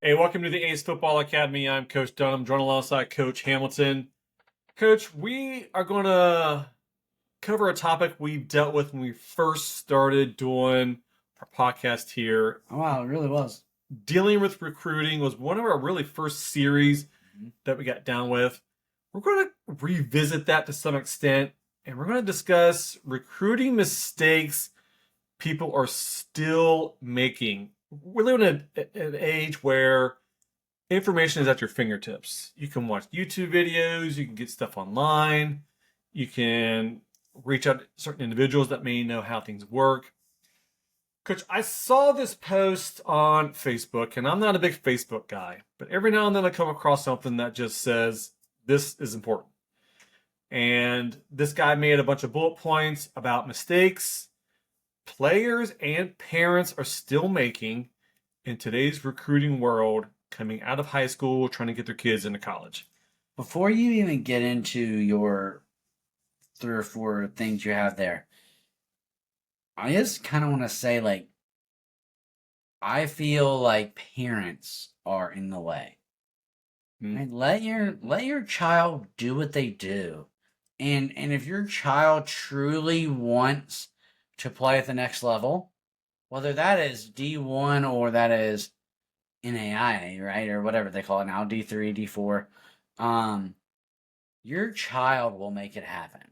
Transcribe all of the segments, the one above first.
Hey, welcome to the Ace Football Academy. I'm Coach Dunham, joined alongside Coach Hamilton. Coach, we are going to cover a topic we dealt with when we first started doing our podcast here. Oh, wow, it really was. Dealing with recruiting was one of our really first series that we got down with. We're going to revisit that to some extent, and we're going to discuss recruiting mistakes people are still making. We're living in an age where information is at your fingertips. You can watch YouTube videos, you can get stuff online, you can reach out to certain individuals that may know how things work. Coach, I saw this post on Facebook, and I'm not a big Facebook guy, but every now and then I come across something that just says, this is important. And this guy made a bunch of bullet points about mistakes players and parents are still making in today's recruiting world coming out of high school, trying to get their kids into college. Before you even get into your 3 or 4 things you have there, I just kind of want to say, I feel like parents are in the way. Right? Let your child do what they do. And if your child truly wants to play at the next level, whether that is D1 or that is NAIA, right? Or whatever they call it now, D3, D4, your child will make it happen.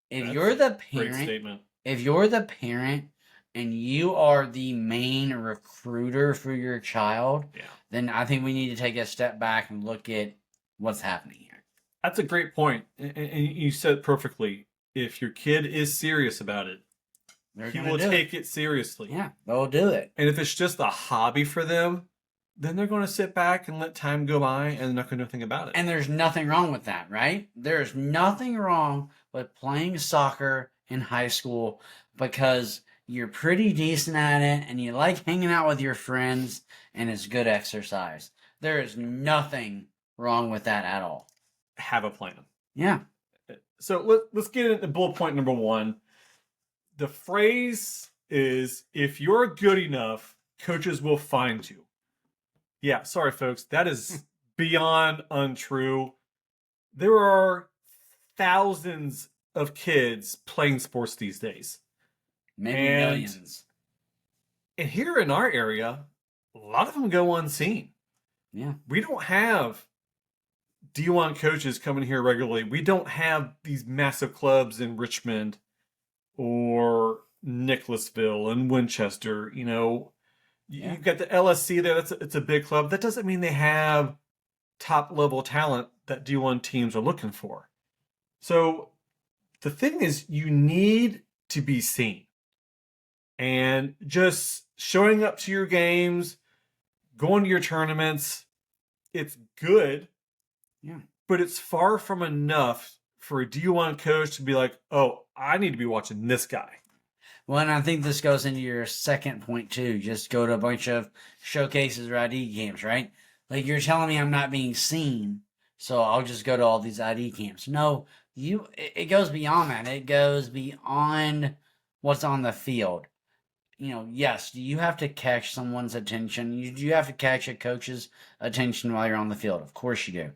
If That's you're the great parent, statement. if you're the parent and you are the main recruiter for your child, then I think we need to take a step back and look at what's happening here. That's a great point. And you said it perfectly. If your kid is serious about it, he will take it seriously. Yeah, they'll do it. And if it's just a hobby for them, then they're going to sit back and let time go by and they're not going to do anything about it. And there's nothing wrong with that, right? There's nothing wrong with playing soccer in high school because you're pretty decent at it and you like hanging out with your friends and it's good exercise. There is nothing wrong with that at all. Have a plan. Yeah. So let's get into bullet point number 1. The phrase is, if you're good enough, coaches will find you. Yeah, sorry, folks. That is beyond untrue. There are thousands of kids playing sports these days. Maybe millions. And here in our area, a lot of them go unseen. Yeah. We don't have D1 coaches coming here regularly. We don't have these massive clubs in Richmond or Nicholasville and Winchester. You know, you've got the LSC there. It's a big club. That doesn't mean they have top level talent that D1 teams are looking for. So the thing is, you need to be seen. And just showing up to your games, going to your tournaments, it's good. Yeah. But it's far from enough for a D1 coach to be like, oh, I need to be watching this guy. Well, and I think this goes into your second point too. Just go to a bunch of showcases or ID camps, right? Like you're telling me I'm not being seen, so I'll just go to all these ID camps. No, it goes beyond that. It goes beyond what's on the field. Yes, you have to catch someone's attention. You have to catch a coach's attention while you're on the field. Of course you do.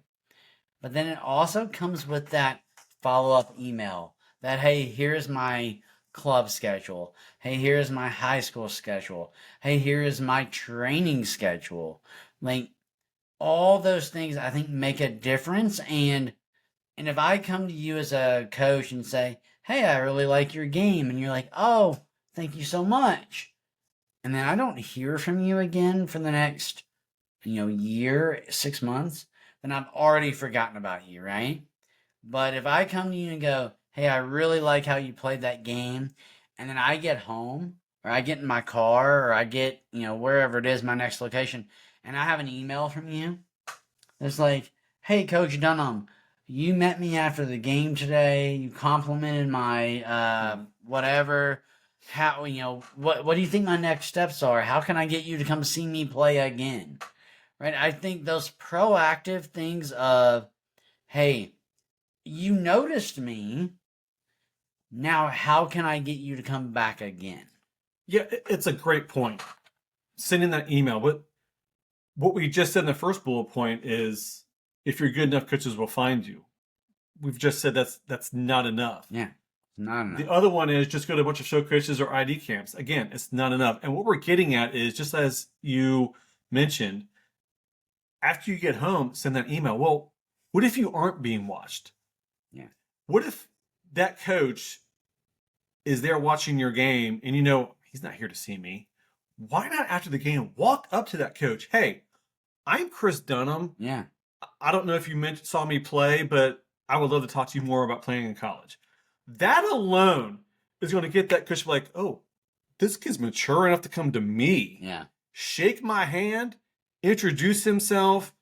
But then it also comes with that follow-up email that, hey, here's my club schedule. Hey, here's my high school schedule. Hey, here is my training schedule. Like, all those things I think make a difference. And if I come to you as a coach and say, hey, I really like your game, and you're like, oh, thank you so much, and then I don't hear from you again for the next, year, 6 months, then I've already forgotten about you, right? But if I come to you and go, hey, I really like how you played that game, and then I get home, or I get in my car, or I get, wherever it is, my next location, and I have an email from you, it's like, hey, Coach Dunham, you met me after the game today, you complimented my whatever, how, what do you think my next steps are? How can I get you to come see me play again? Right? I think those proactive things of, hey, you noticed me, now how can I get you to come back again? Yeah, it's a great point. Sending that email, but what we just said in the first bullet point is if you're good enough, coaches will find you. We've just said that's not enough. Yeah, not enough. The other one is just go to a bunch of show coaches or ID camps. Again, it's not enough. And what we're getting at is just as you mentioned, after you get home, send that email. Well, what if you aren't being watched? Yeah. What if that coach is there watching your game and he's not here to see me? Why not after the game walk up to that coach? Hey, I'm Chris Dunham. Yeah. I don't know if you saw me play, but I would love to talk to you more about playing in college. That alone is going to get that coach like, oh, this kid's mature enough to come to me. Yeah. Shake my hand, introduce himself.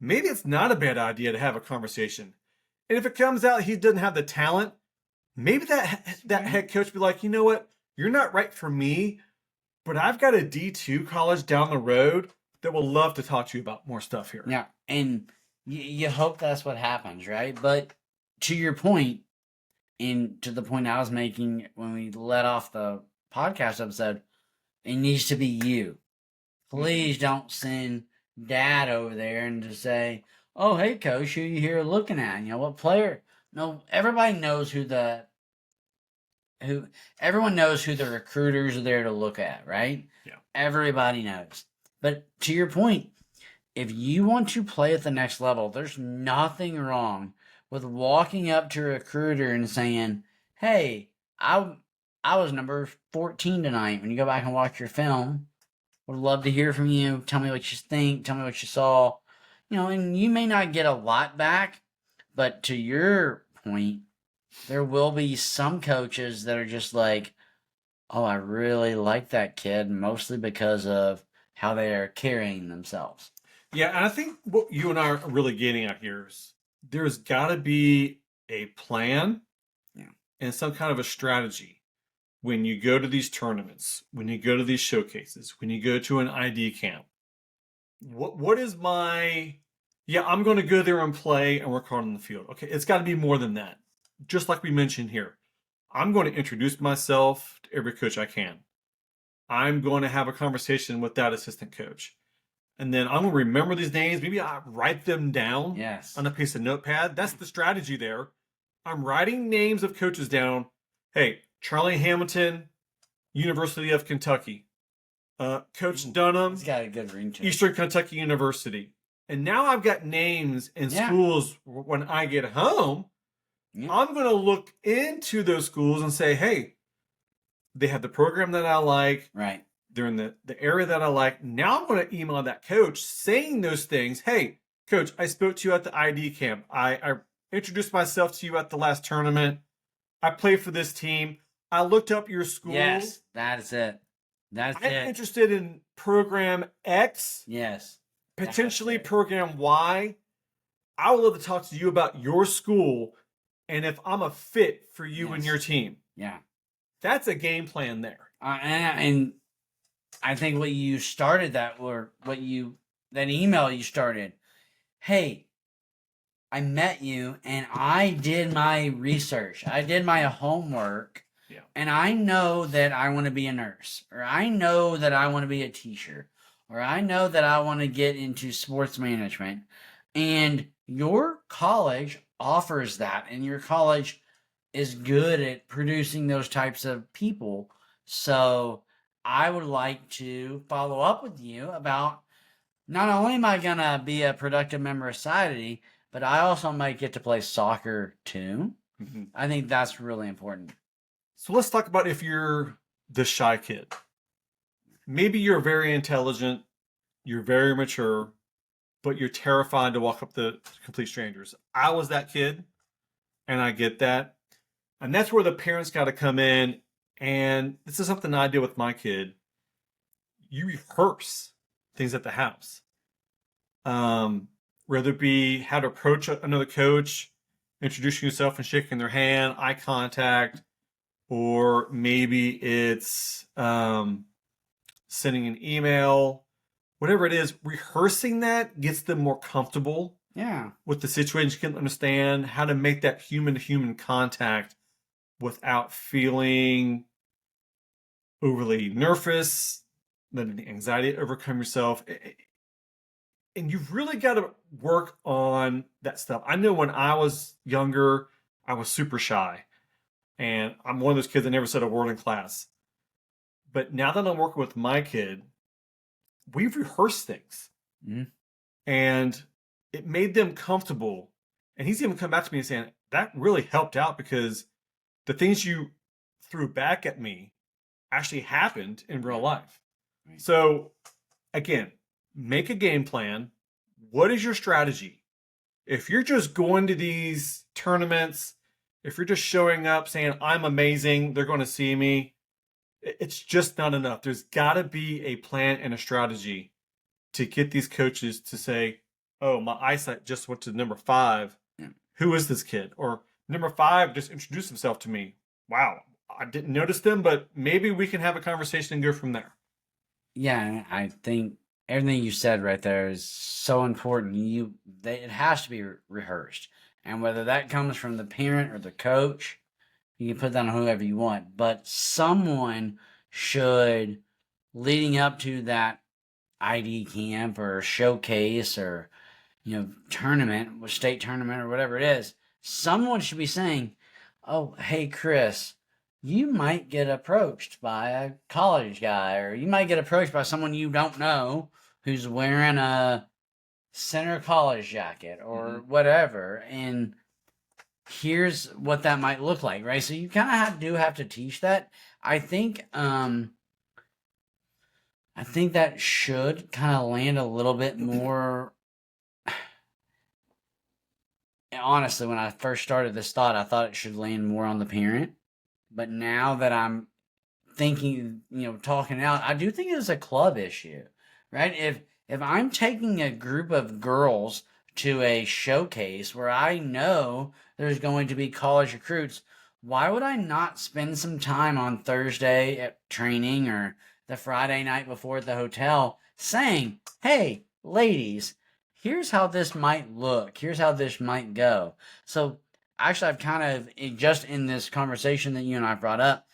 Maybe it's not a bad idea to have a conversation. And if it comes out he doesn't have the talent, maybe that head coach be like, you know what? You're not right for me, but I've got a D2 college down the road that will love to talk to you about more stuff here. Yeah, and you hope that's what happens, right? But to your point, and to the point I was making when we let off the podcast episode, it needs to be you. Please don't send dad over there and just say, oh, hey, coach, who you here looking at? What player? No, everybody knows everyone knows who the recruiters are there to look at, right? Yeah. Everybody knows. But to your point, if you want to play at the next level, there's nothing wrong with walking up to a recruiter and saying, hey, I was number 14 tonight. When you go back and watch your film, would love to hear from you. Tell me what you think. Tell me what you saw. And you may not get a lot back, but to your point, there will be some coaches that are just like, oh, I really like that kid, mostly because of how they are carrying themselves. Yeah, and I think what you and I are really getting at here is there's got to be a plan and some kind of a strategy when you go to these tournaments, when you go to these showcases, when you go to an ID camp. What is I'm going to go there and play and work hard on the field. Okay, it's got to be more than that. Just like we mentioned here, I'm going to introduce myself to every coach I can. I'm going to have a conversation with that assistant coach. And then I'm going to remember these names. Maybe I write them down on a piece of notepad. That's the strategy there. I'm writing names of coaches down. Hey, Charlie Hamilton, University of Kentucky. Coach Dunham, he's got a good ring to it. Eastern Kentucky University. And now I've got names and schools when I get home. Yeah. I'm going to look into those schools and say, hey, they have the program that I like. Right. They're in the area that I like. Now I'm going to email that coach saying those things. Hey, coach, I spoke to you at the ID camp. I introduced myself to you at the last tournament. I play for this team. I looked up your school. Yes, that's it. I'm interested in program X. Yes. Potentially program Y. I would love to talk to you about your school and if I'm a fit for you and your team. Yeah. That's a game plan there. And I think what you started that email you started, hey, I met you and I did my research. I did my homework. Yeah. And I know that I want to be a nurse, or I know that I want to be a teacher, or I know that I want to get into sports management. And your college offers that, and your college is good at producing those types of people. So I would like to follow up with you about not only am I going to be a productive member of society, but I also might get to play soccer too. Mm-hmm. I think that's really important. So let's talk about if you're the shy kid. Maybe you're very intelligent, you're very mature, but you're terrified to walk up to complete strangers. I was that kid, and I get that. And that's where the parents got to come in. And this is something I did with my kid. You rehearse things at the house. Whether it be how to approach another coach, introducing yourself and shaking their hand, eye contact, or maybe it's sending an email, whatever it is, rehearsing that gets them more comfortable with the situation. You can understand how to make that human-to-human contact without feeling overly nervous, letting the anxiety overcome yourself. And you've really got to work on that stuff. I know when I was younger, I was super shy. And I'm one of those kids that never said a word in class. But now that I'm working with my kid, we've rehearsed things. Mhm. And it made them comfortable. And he's even come back to me and saying, that really helped out because the things you threw back at me actually happened in real life. Right. So, again, make a game plan. What is your strategy? If you're just going to these tournaments, if you're just showing up saying, I'm amazing, they're going to see me, it's just not enough. There's got to be a plan and a strategy to get these coaches to say, oh, my eyesight just went to number 5. Yeah. Who is this kid? Or number 5 just introduced himself to me. Wow, I didn't notice them, but maybe we can have a conversation and go from there. Yeah, I think everything you said right there is so important. It has to be rehearsed, and whether that comes from the parent or the coach, you can put that on whoever you want. But someone should, leading up to that ID camp or showcase or tournament, state tournament or whatever it is, someone should be saying, "Oh, hey, Chris, you might get approached by a college guy, or you might get approached by someone you don't know who's wearing a center college jacket or whatever, and here's what that might look like, right?" So you kind of do have to teach that. I think, I think that should kind of land a little bit more. Honestly, when I first started this thought, I thought it should land more on the parent. But now that I'm thinking, talking out, I do think it's a club issue, right? If I'm taking a group of girls to a showcase where I know there's going to be college recruits, why would I not spend some time on Thursday at training or the Friday night before at the hotel saying, "Hey, ladies, here's how this might look. Here's how this might go." So actually, I've kind of, just in this conversation that you and I brought up,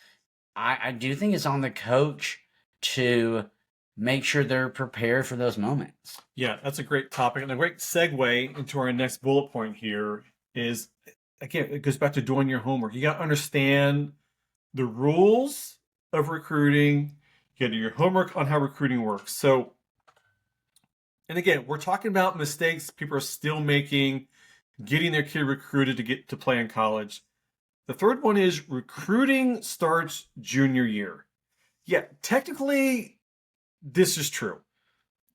I do think it's on the coach to make sure they're prepared for those moments. Yeah, that's a great topic. And a great segue into our next bullet point here is, again, it goes back to doing your homework. You got to understand the rules of recruiting. You got to do your homework on how recruiting works. So, and again, we're talking about mistakes people are still making, getting their kid recruited to get to play in college. The third one is recruiting starts junior year. Yeah, technically, this is true.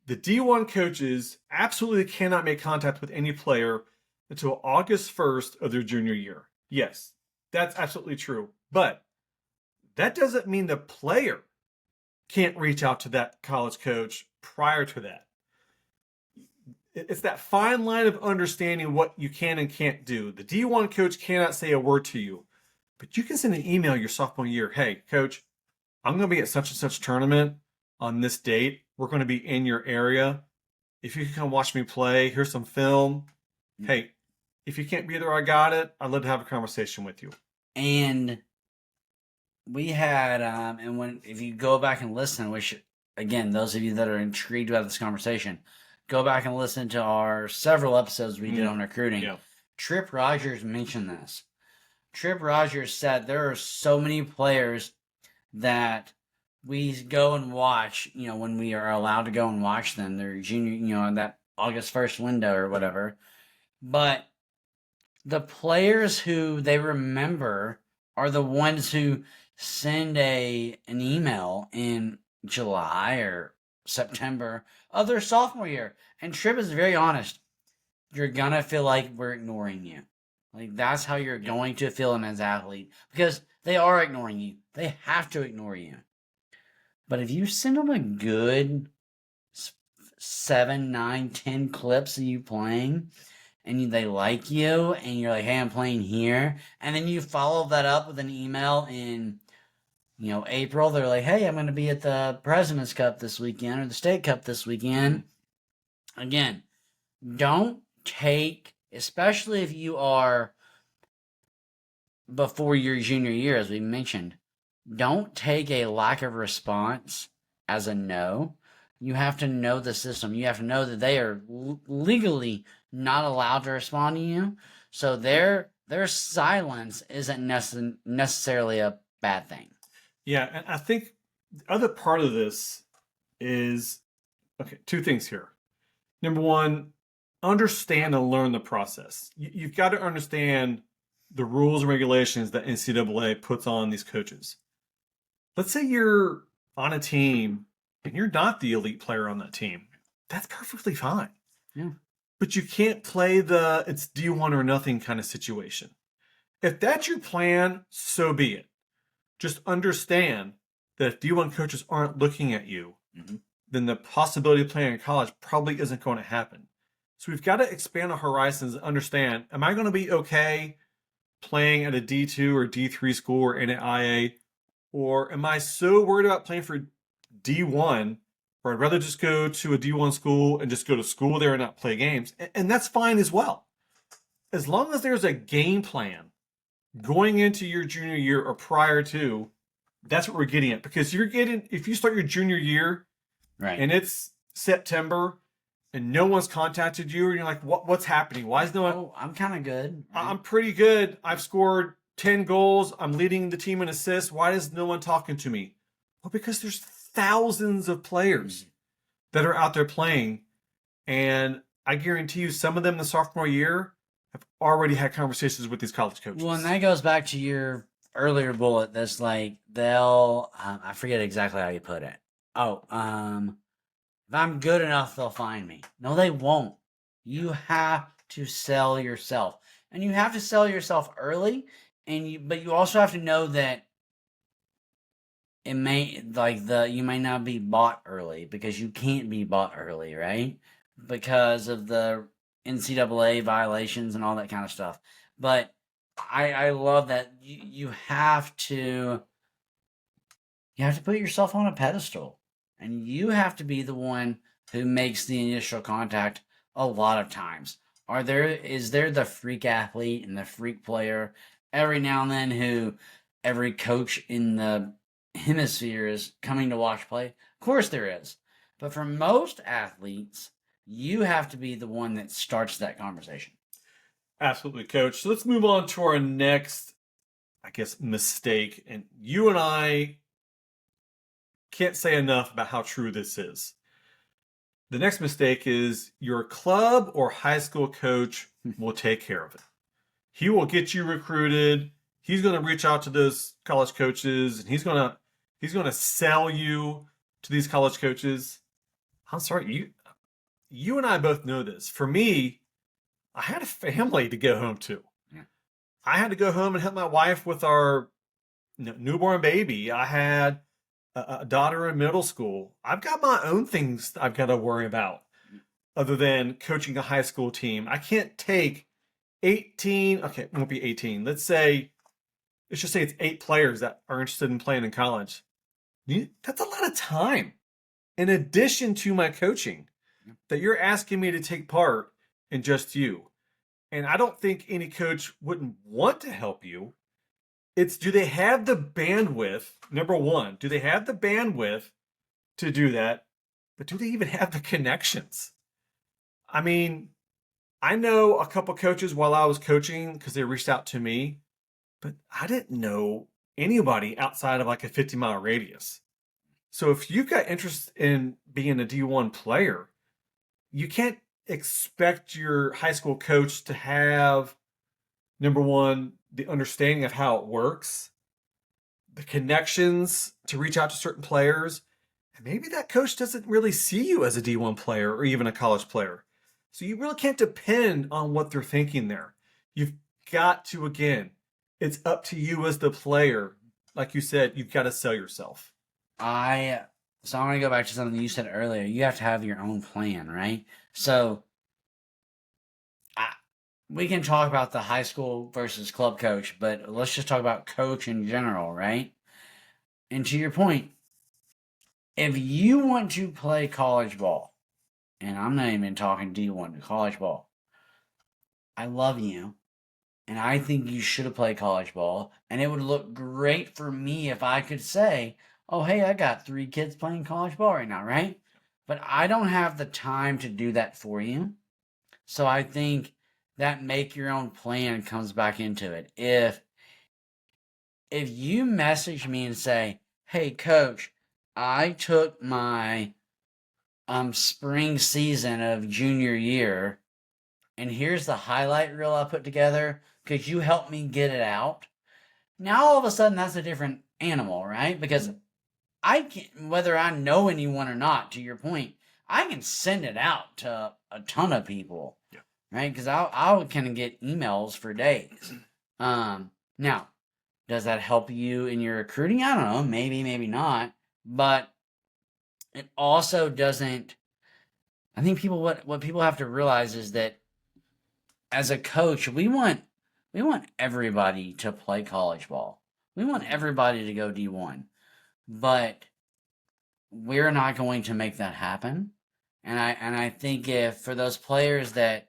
The D1 coaches absolutely cannot make contact with any player until August 1st of their junior year. Yes, that's absolutely true. But that doesn't mean the player can't reach out to that college coach prior to that. It's that fine line of understanding what you can and can't do. The D1 coach cannot say a word to you, but you can send an email your sophomore year. Hey, coach, I'm going to be at such and such tournament on this date. We're going to be in your area. If you can come watch me play, here's some film. Hey, if you can't be there, I got it. I'd love to have a conversation with you. And we had, and when if you go back and listen, which again, those of you that are intrigued about this conversation, go back and listen to our several episodes we did on recruiting. Yeah. Trip Rogers mentioned this. Trip Rogers said there are so many players that we go and watch, when we are allowed to go and watch them, their junior, in that August 1st window or whatever. But the players who they remember are the ones who send an email in July or September of their sophomore year. And Trip is very honest. You're gonna feel like we're ignoring you. Like that's how you're going to feel as an athlete because they are ignoring you. They have to ignore you. But if you send them a good 7, 9, 10 clips of you playing, and they like you, and you're like, "Hey, I'm playing here," and then you follow that up with an email in, April. They're like, "Hey, I'm going to be at the President's Cup this weekend or the State Cup this weekend." Again, don't take, especially if you are before your junior year, as we mentioned, don't take a lack of response as a no. You have to know the system. You have to know that they are legally not allowed to respond to you. So their silence isn't necessarily a bad thing. Yeah, and I think the other part of this is okay, two things here. Number one, understand and learn the process. You've got to understand the rules and regulations that NCAA puts on these coaches. Let's say you're on a team and you're not the elite player on that team. That's perfectly fine. Yeah. But you can't play the it's D1 or nothing kind of situation. If that's your plan, so be it. Just understand that if D1 coaches aren't looking at you, then the possibility of playing in college probably isn't going to happen. So we've got to expand our horizons and understand, am I going to be okay playing at a D2 or D3 school or in an IA? Or am I so worried about playing for D1 where I'd rather just go to a D1 school and just go to school there and not play games? And that's fine as well. As long as there's a game plan going into your junior year or prior to, that's what we're getting at. Because if you start your junior year Right. and it's September and no one's contacted you and you're like, what's happening? Why is no one? Oh, I'm kind of good. Right? I'm pretty good. I've scored 10 goals. I'm leading the team in assists. Why is no one talking to me? Well, because there's thousands of players that are out there playing. And I guarantee you some of them the sophomore year have already had conversations with these college coaches. Well, and that goes back to your earlier bullet. That's like they'll, I forget exactly how you put it. Oh, if I'm good enough, they'll find me. No, they won't. You have to sell yourself, and you have to sell yourself early. But you also have to know that it may you may not be bought early because you can't be bought early, right? Because of the NCAA violations and all that kind of stuff. But I love that you have to put yourself on a pedestal, and you have to be the one who makes the initial contact a lot of times. Is there the freak athlete and the freak player every now and then who every coach in the hemisphere is coming to watch play? Of course there is. But for most athletes, you have to be the one that starts that conversation. Absolutely, coach. So let's move on to our next, I guess, mistake. And you and I can't say enough about how true this is. The next mistake is your club or high school coach will take care of it. He will get you recruited. He's going to reach out to those college coaches and he's going to sell you to these college coaches. I'm sorry, you and I both know this. For me, I had a family to go home to. Yeah. I had to go home and help my wife with our newborn baby. I had a daughter in middle school. I've got my own things I've got to worry about other than coaching a high school team. I can't take 18, okay, it won't be 18. Let's just say it's 8 players that are interested in playing in college. That's a lot of time in addition to my coaching that you're asking me to take part in just you. And I don't think any coach wouldn't want to help you. It's, do they have the bandwidth? Number one, do they have the bandwidth to do that? But do they even have the connections? I mean, I know a couple coaches while I was coaching because they reached out to me, but I didn't know anybody outside of like a 50-mile radius. So if you've got interest in being a D1 player, you can't expect your high school coach to have, number one, the understanding of how it works, the connections to reach out to certain players, and maybe that coach doesn't really see you as a D1 player or even a college player. So you really can't depend on what they're thinking there. You've got to, again, it's up to you as the player. Like you said, you've got to sell yourself. So I'm going to go back to something you said earlier. You have to have your own plan, right? So we can talk about the high school versus club coach, but let's just talk about coach in general, right? And to your point, if you want to play college ball, and I'm not even talking D1 to college ball, I love you, and I think you should have played college ball, and it would look great for me if I could say, oh, hey, I got 3 kids playing college ball right now, right? but I don't have the time to do that for you. So I think that make your own plan comes back into it. If you message me and say, "Hey coach, I took my spring season of junior year and here's the highlight reel I put together. Could you help me get it out?" Now all of a sudden that's a different animal, right? Because I can, whether I know anyone or not, to your point, I can send it out to a ton of people, Yeah. right? Because I can get emails for days. Now, does that help you in your recruiting? I don't know, maybe, maybe not, but it also doesn't. I think people what people have to realize is that as a coach, we want everybody to play college ball. We want everybody to go D1, but we're not going to make that happen. And I think if for those players that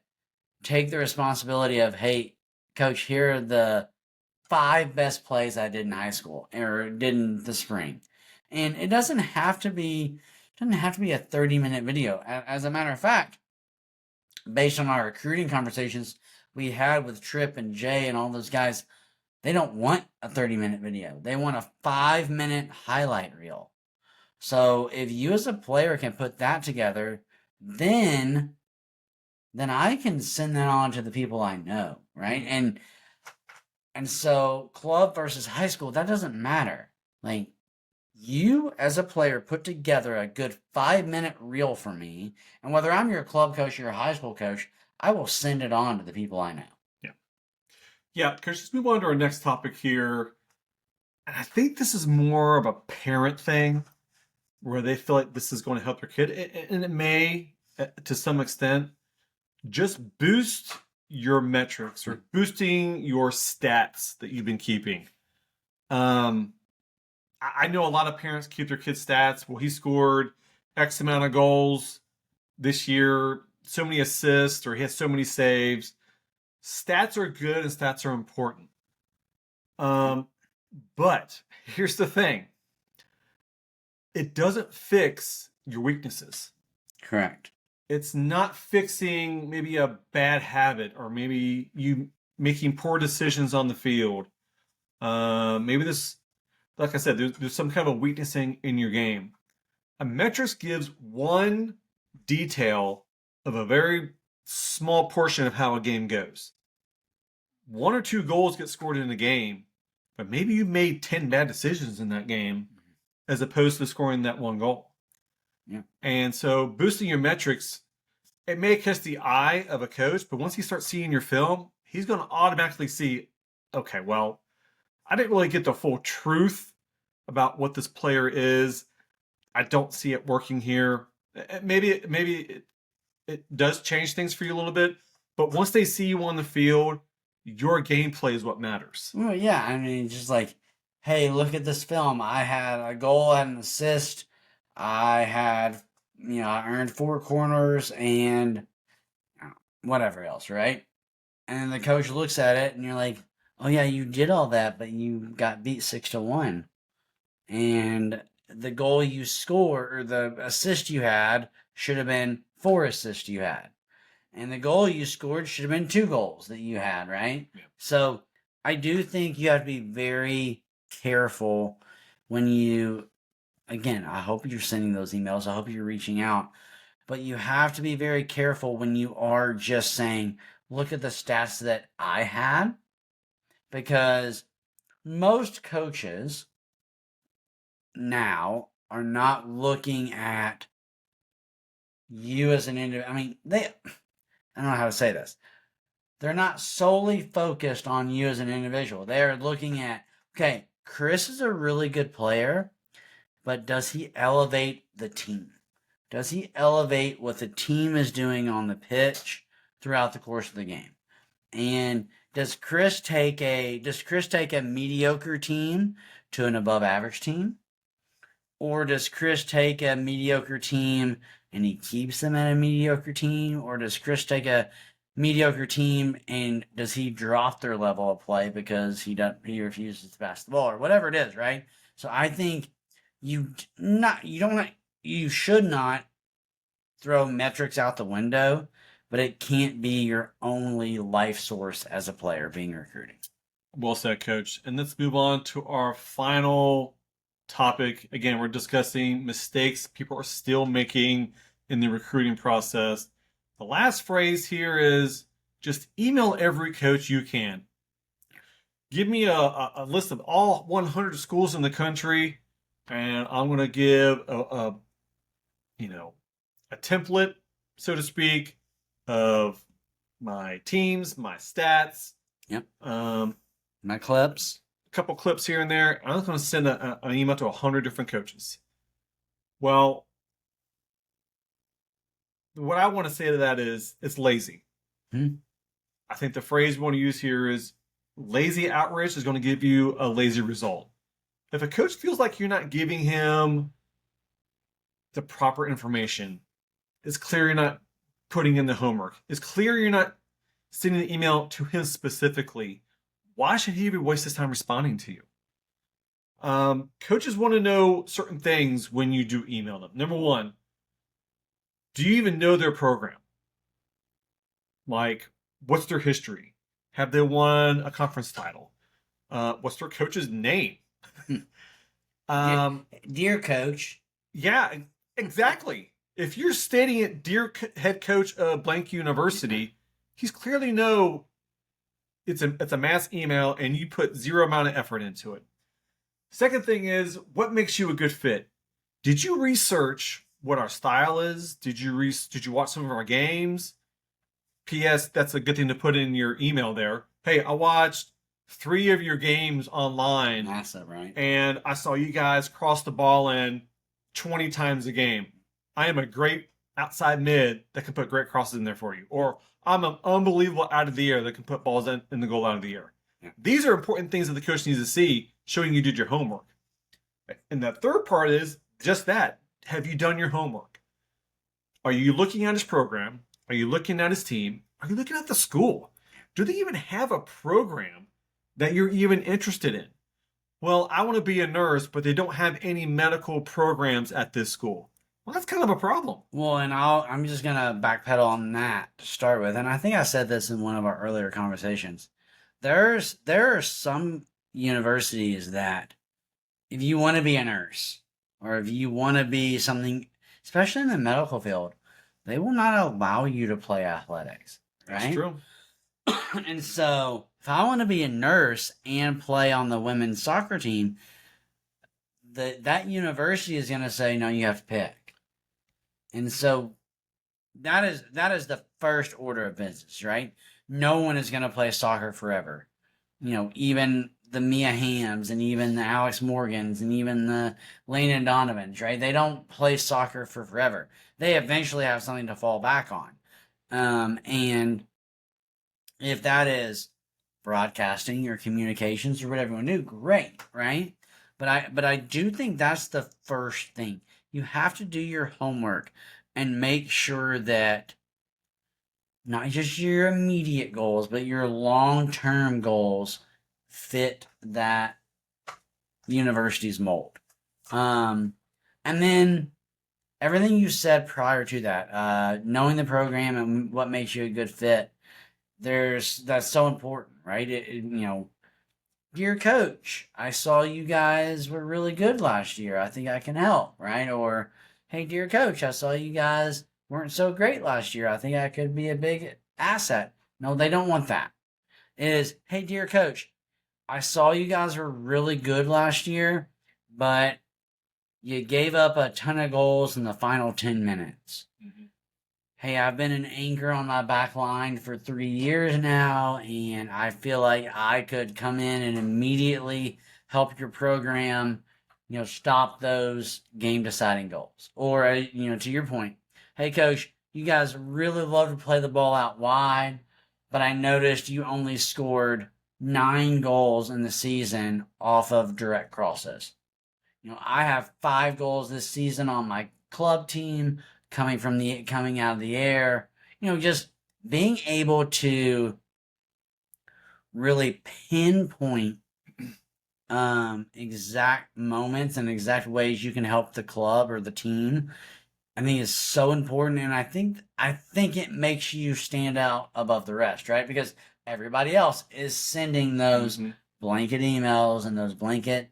take the responsibility of, hey, coach, here are the 5 best plays I did in high school or did in the spring. And it doesn't have to be a 30-minute video. As a matter of fact, based on our recruiting conversations we had with Tripp and Jay and all those guys, they don't want a 30-minute video. They want a 5-minute highlight reel. So if you as a player can put that together, then I can send that on to the people I know, right? And so club versus high school, that doesn't matter. Like you as a player put together a good 5-minute reel for me, and whether I'm your club coach or your high school coach, I will send it on to the people I know. Yeah. Yeah, Chris, let's move on to our next topic here. And I think this is more of a parent thing where they feel like this is going to help their kid. And it may, to some extent, just boost your metrics or boosting your stats that you've been keeping. I know a lot of parents keep their kids' stats. Well, he scored X amount of goals this year, so many assists, or he has so many saves. Stats are good and stats are important. But here's the thing. It doesn't fix your weaknesses. Correct. It's not fixing maybe a bad habit or maybe you making poor decisions on the field. Maybe this, like I said, there's some kind of weakness in your game. A metrics gives one detail of a very small portion of how a game goes. 1 or 2 goals get scored in a game, but maybe you made 10 bad decisions in that game as opposed to scoring that 1 goal. Yeah. And so boosting your metrics, it may catch the eye of a coach, but once he starts seeing your film, he's going to automatically see, okay, well, I didn't really get the full truth about what this player is. I don't see it working here. Maybe it does change things for you a little bit, but once they see you on the field, your gameplay is what matters. Well, yeah, I mean, just like, hey, look at this film. I had a goal and an assist. I had, I earned 4 corners and whatever else, right? And the coach looks at it and you're like, oh, yeah, you did all that, but you got beat 6-1. And the goal you scored or the assist you had should have been 4 assists you had. And the goal you scored should have been 2 goals that you had, right? Yeah. So I do think you have to be very careful when you, again, I hope you're sending those emails. I hope you're reaching out. But you have to be very careful when you are just saying, look at the stats that I had. Because most coaches now are not looking at you as an individual. I mean, I don't know how to say this. They're not solely focused on you as an individual. They're looking at, okay, Chris is a really good player, but does he elevate the team? Does he elevate what the team is doing on the pitch throughout the course of the game? And does Chris take a mediocre team to an above average team? Or does Chris take a mediocre team and he keeps them at a mediocre team? Or does Chris take a mediocre team and does he drop their level of play because he refuses to pass the ball or whatever it is, right? So I think you should not throw metrics out the window, but it can't be your only life source as a player being recruiting. Well said, Coach. And let's move on to our final topic. Again, we're discussing mistakes people are still making in the recruiting process. The last phrase here is just email every coach you can. Give me a list of all 100 schools in the country, and I'm going to give a template, so to speak, of my teams, my stats. Yep. Um, My clips. a couple clips here and there. I'm just going to send an email to 100 different coaches. Well, what I want to say to that is it's lazy. I think the phrase we want to use here is lazy outreach is going to give you a lazy result. If a coach feels like you're not giving him the proper information, it's clear you're not putting in the homework. It's clear you're not sending the email to him specifically. Why should he even waste his time responding to you? Coaches want to know certain things when you do email them. Number one, do you even know their program? Like, what's their history? Have they won a conference title? What's their coach's name? Dear coach. Yeah, exactly. If you're stating it, dear head coach of blank university, he's clearly it's a mass email and you put zero amount of effort into it. Second thing is, what makes you a good fit? Did you research what our style is? Did you watch some of our games? P.S. That's a good thing to put in your email there. Hey, I watched 3 of your games online. NASA, right? And I saw you guys cross the ball in 20 times a game. I am a great outside mid that can put great crosses in there for you. Or I'm an unbelievable out of the air that can put balls in the goal out of the air. Yeah. These are important things that the coach needs to see, showing you did your homework. And the third part is just that. Have you done your homework? Are you looking at his program? Are you looking at his team? Are you looking at the school? Do they even have a program that you're even interested in? Well, I want to be a nurse, but they don't have any medical programs at this school. Well, that's kind of a problem. Well, and I'm just going to backpedal on that to start with. And I think I said this in one of our earlier conversations. There are some universities that if you want to be a nurse or if you want to be something, especially in the medical field, they will not allow you to play athletics. Right? That's true. And so if I want to be a nurse and play on the women's soccer team, that university is going to say, no, you have to pick. And so that is the first order of business, right? No one is going to play soccer forever. Even the Mia Hams and even the Alex Morgans and even the Lena Donovans, right? They don't play soccer for forever. They eventually have something to fall back on. And if that is broadcasting or communications or whatever you want to do, great, right? But I do think that's the first thing. You have to do your homework and make sure that not just your immediate goals, but your long-term goals fit that university's mold. And then everything you said prior to that, knowing the program and what makes you a good fit, that's so important, right? Dear coach, I saw you guys were really good last year. I think I can help, right? Or, hey, dear coach, I saw you guys weren't so great last year. I think I could be a big asset. No, they don't want that. It is, hey, dear coach, I saw you guys were really good last year, but you gave up a ton of goals in the final 10 minutes. Mm-hmm. Hey, I've been an anchor on my back line for 3 years now, and I feel like I could come in and immediately help your program, stop those game-deciding goals. Or, to your point, hey, coach, you guys really love to play the ball out wide, but I noticed you only scored 9 goals in the season off of direct crosses. I have 5 goals this season on my club team coming out of the air. Just being able to really pinpoint exact moments and exact ways you can help the club or the team I think is so important, and I think it makes you stand out above the rest, right? Because everybody else is sending those blanket emails and those blanket,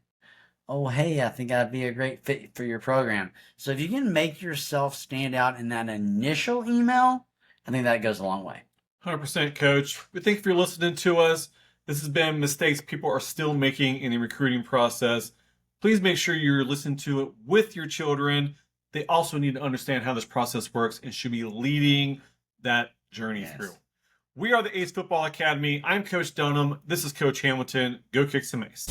oh hey, I think I'd be a great fit for your program. So if you can make yourself stand out in that initial email, I think that goes a long way. 100% coach. We thank you for listening to us. This has been mistakes people are still making in the recruiting process. Please make sure you're listening to it with your children. They also need to understand how this process works and should be leading that journey through. We are the Ace Football Academy. I'm Coach Dunham. This is Coach Hamilton. Go kick some ace.